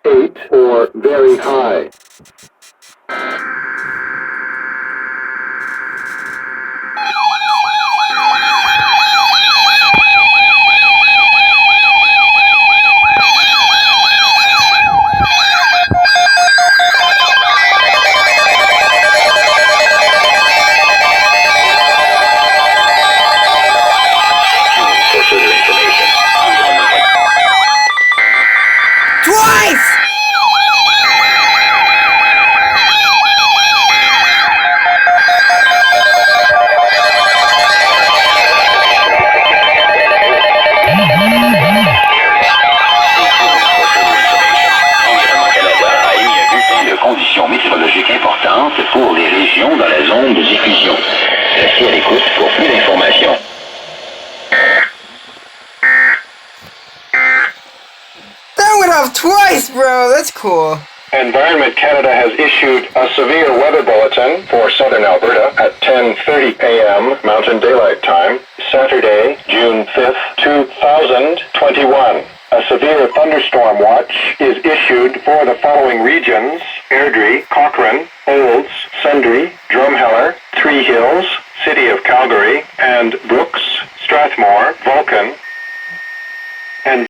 8 or very high. Twice! Conditions météorologiques importantes pour les régions dans la zone de diffusion. Restez à l'écoute pour plus d'informations. That went off twice, bro! That's cool. Environment Canada has issued a severe weather bulletin for southern Alberta at 10:30 a.m. Mountain Daylight Time, Saturday, June 5th, 2021. A severe thunderstorm watch is issued for the following regions: Airdrie, Cochrane, Olds, Sundre, Drumheller, Three Hills, City of Calgary, and Brooks, Strathmore, Vulcan, and